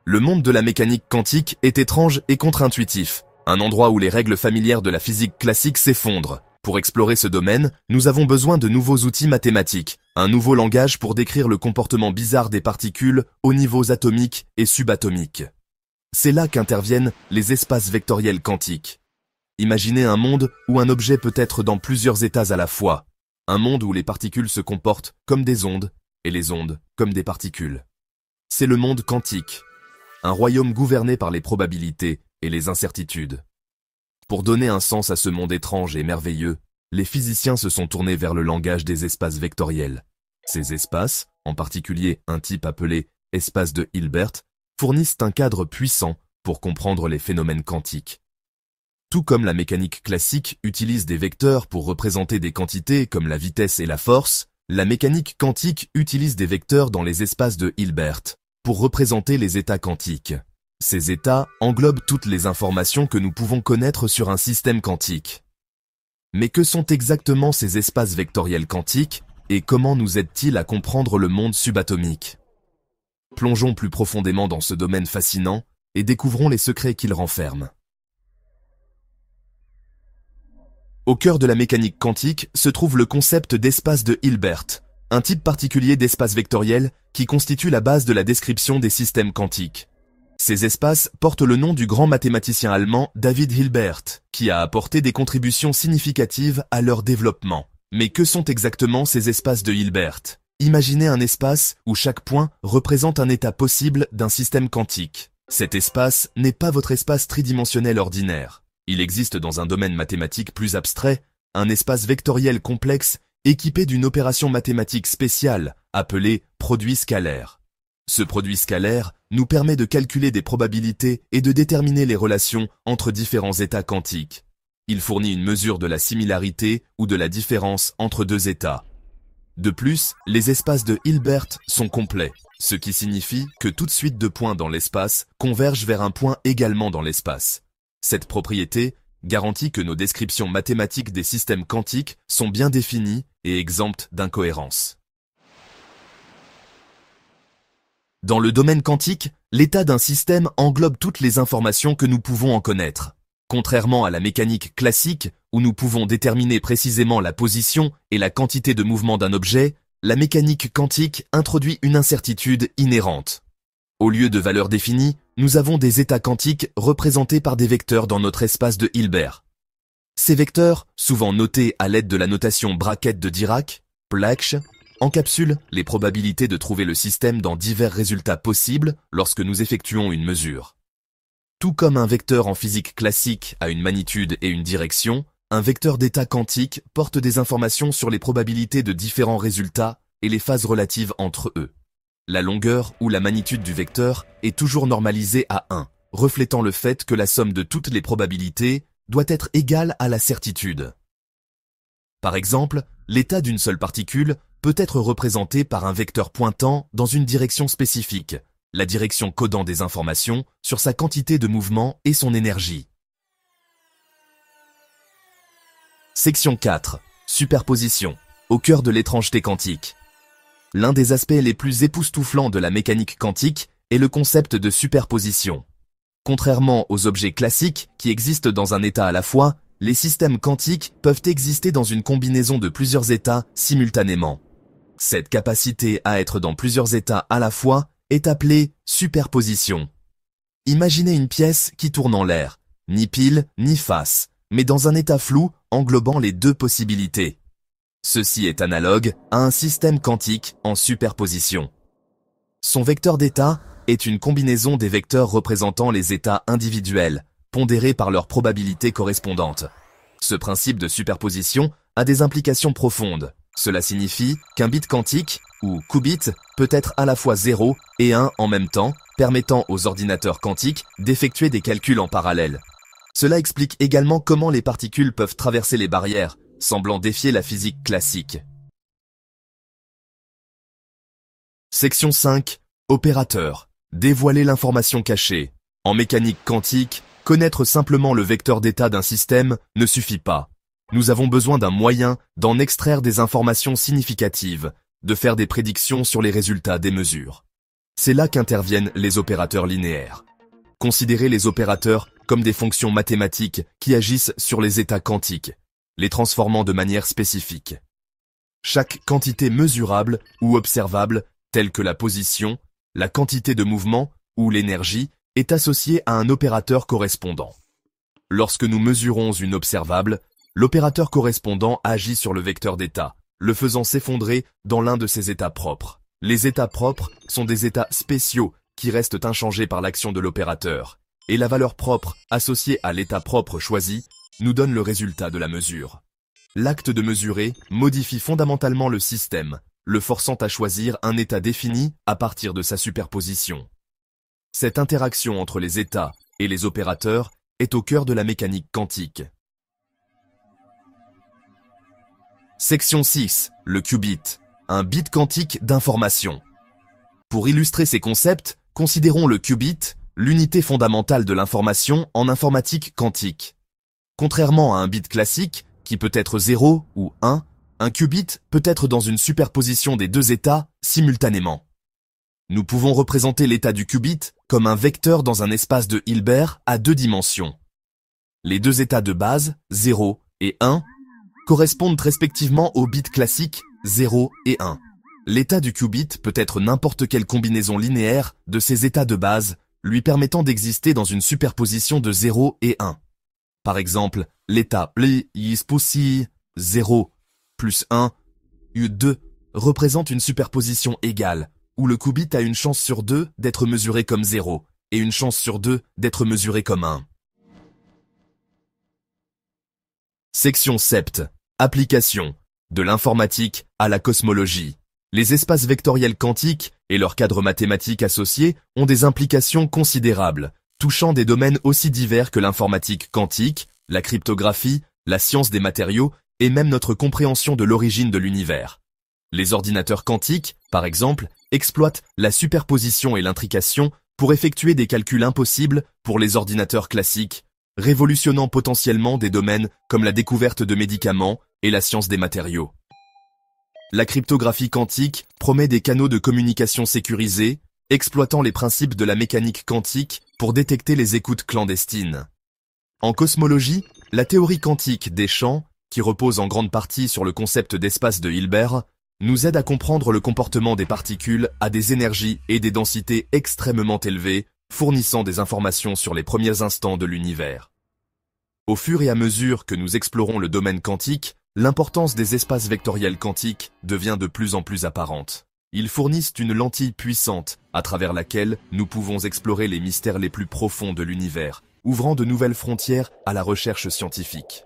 Le monde de la mécanique quantique est étrange et contre-intuitif, un endroit où les règles familières de la physique classique s'effondrent. Pour explorer ce domaine, nous avons besoin de nouveaux outils mathématiques, un nouveau langage pour décrire le comportement bizarre des particules aux niveaux atomiques et subatomiques. C'est là qu'interviennent les espaces vectoriels quantiques. Imaginez un monde où un objet peut être dans plusieurs états à la fois, un monde où les particules se comportent comme des ondes et les ondes comme des particules. C'est le monde quantique, un royaume gouverné par les probabilités et les incertitudes. Pour donner un sens à ce monde étrange et merveilleux, les physiciens se sont tournés vers le langage des espaces vectoriels. Ces espaces, en particulier un type appelé espace de Hilbert, fournissent un cadre puissant pour comprendre les phénomènes quantiques. Tout comme la mécanique classique utilise des vecteurs pour représenter des quantités comme la vitesse et la force, la mécanique quantique utilise des vecteurs dans les espaces de Hilbert pour représenter les états quantiques. Ces états englobent toutes les informations que nous pouvons connaître sur un système quantique. Mais que sont exactement ces espaces vectoriels quantiques et comment nous aident-ils à comprendre le monde subatomique? Plongeons plus profondément dans ce domaine fascinant et découvrons les secrets qu'il renferme. Au cœur de la mécanique quantique se trouve le concept d'espace de Hilbert, un type particulier d'espace vectoriel qui constitue la base de la description des systèmes quantiques. Ces espaces portent le nom du grand mathématicien allemand David Hilbert, qui a apporté des contributions significatives à leur développement. Mais que sont exactement ces espaces de Hilbert? Imaginez un espace où chaque point représente un état possible d'un système quantique. Cet espace n'est pas votre espace tridimensionnel ordinaire. Il existe dans un domaine mathématique plus abstrait, un espace vectoriel complexe équipé d'une opération mathématique spéciale appelée produit scalaire. Ce produit scalaire nous permet de calculer des probabilités et de déterminer les relations entre différents états quantiques. Il fournit une mesure de la similarité ou de la différence entre deux états. De plus, les espaces de Hilbert sont complets, ce qui signifie que toute suite de points dans l'espace converge vers un point également dans l'espace. Cette propriété garantit que nos descriptions mathématiques des systèmes quantiques sont bien définies et exemptes d'incohérences. Dans le domaine quantique, l'état d'un système englobe toutes les informations que nous pouvons en connaître. Contrairement à la mécanique classique, où nous pouvons déterminer précisément la position et la quantité de mouvement d'un objet, la mécanique quantique introduit une incertitude inhérente. Au lieu de valeurs définies, nous avons des états quantiques représentés par des vecteurs dans notre espace de Hilbert. Ces vecteurs, souvent notés à l'aide de la notation bracket de Dirac, PLACSH, encapsulent les probabilités de trouver le système dans divers résultats possibles lorsque nous effectuons une mesure. Tout comme un vecteur en physique classique a une magnitude et une direction, un vecteur d'état quantique porte des informations sur les probabilités de différents résultats et les phases relatives entre eux. La longueur ou la magnitude du vecteur est toujours normalisée à 1, reflétant le fait que la somme de toutes les probabilités doit être égale à la certitude. Par exemple, l'état d'une seule particule peut être représenté par un vecteur pointant dans une direction spécifique, la direction codant des informations sur sa quantité de mouvement et son énergie. Section 4. Superposition. Au cœur de l'étrangeté quantique. L'un des aspects les plus époustouflants de la mécanique quantique est le concept de superposition. Contrairement aux objets classiques qui existent dans un état à la fois, les systèmes quantiques peuvent exister dans une combinaison de plusieurs états simultanément. Cette capacité à être dans plusieurs états à la fois est appelée superposition. Imaginez une pièce qui tourne en l'air, ni pile ni face, mais dans un état flou englobant les deux possibilités. Ceci est analogue à un système quantique en superposition. Son vecteur d'état est une combinaison des vecteurs représentant les états individuels, pondérés par leur probabilité correspondante. Ce principe de superposition a des implications profondes. Cela signifie qu'un bit quantique, ou qubit, peut être à la fois 0 et 1 en même temps, permettant aux ordinateurs quantiques d'effectuer des calculs en parallèle. Cela explique également comment les particules peuvent traverser les barrières, semblant défier la physique classique. Section 5. Opérateur. Dévoiler l'information cachée. En mécanique quantique, connaître simplement le vecteur d'état d'un système ne suffit pas. Nous avons besoin d'un moyen d'en extraire des informations significatives, de faire des prédictions sur les résultats des mesures. C'est là qu'interviennent les opérateurs linéaires. Considérez les opérateurs comme des fonctions mathématiques qui agissent sur les états quantiques, les transformant de manière spécifique. Chaque quantité mesurable ou observable, telle que la position, la quantité de mouvement ou l'énergie, est associée à un opérateur correspondant. Lorsque nous mesurons une observable, l'opérateur correspondant agit sur le vecteur d'état, le faisant s'effondrer dans l'un de ses états propres. Les états propres sont des états spéciaux qui restent inchangés par l'action de l'opérateur, et la valeur propre associée à l'état propre choisi nous donne le résultat de la mesure. L'acte de mesurer modifie fondamentalement le système, le forçant à choisir un état défini à partir de sa superposition. Cette interaction entre les états et les opérateurs est au cœur de la mécanique quantique. Section 6. Le qubit, un bit quantique d'information. Pour illustrer ces concepts, considérons le qubit, l'unité fondamentale de l'information en informatique quantique. Contrairement à un bit classique, qui peut être 0 ou 1, un qubit peut être dans une superposition des deux états simultanément. Nous pouvons représenter l'état du qubit comme un vecteur dans un espace de Hilbert à deux dimensions. Les deux états de base, 0 et 1, correspondent respectivement aux bits classiques 0 et 1. L'état du qubit peut être n'importe quelle combinaison linéaire de ces états de base, lui permettant d'exister dans une superposition de 0 et 1. Par exemple, l'état li ispusi 0 plus 1 u2 représente une superposition égale, où le qubit a une chance sur 2 d'être mesuré comme 0 et une chance sur 2 d'être mesuré comme 1. Section 7. Application. De l'informatique à la cosmologie. Les espaces vectoriels quantiques et leurs cadres mathématiques associés ont des implications considérables, touchant des domaines aussi divers que l'informatique quantique, la cryptographie, la science des matériaux et même notre compréhension de l'origine de l'univers. Les ordinateurs quantiques, par exemple, exploitent la superposition et l'intrication pour effectuer des calculs impossibles pour les ordinateurs classiques, révolutionnant potentiellement des domaines comme la découverte de médicaments et la science des matériaux. La cryptographie quantique promet des canaux de communication sécurisés, exploitant les principes de la mécanique quantique pour détecter les écoutes clandestines. En cosmologie, la théorie quantique des champs, qui repose en grande partie sur le concept d'espace de Hilbert, nous aide à comprendre le comportement des particules à des énergies et des densités extrêmement élevées, fournissant des informations sur les premiers instants de l'univers. Au fur et à mesure que nous explorons le domaine quantique, l'importance des espaces vectoriels quantiques devient de plus en plus apparente. Ils fournissent une lentille puissante à travers laquelle nous pouvons explorer les mystères les plus profonds de l'univers, ouvrant de nouvelles frontières à la recherche scientifique.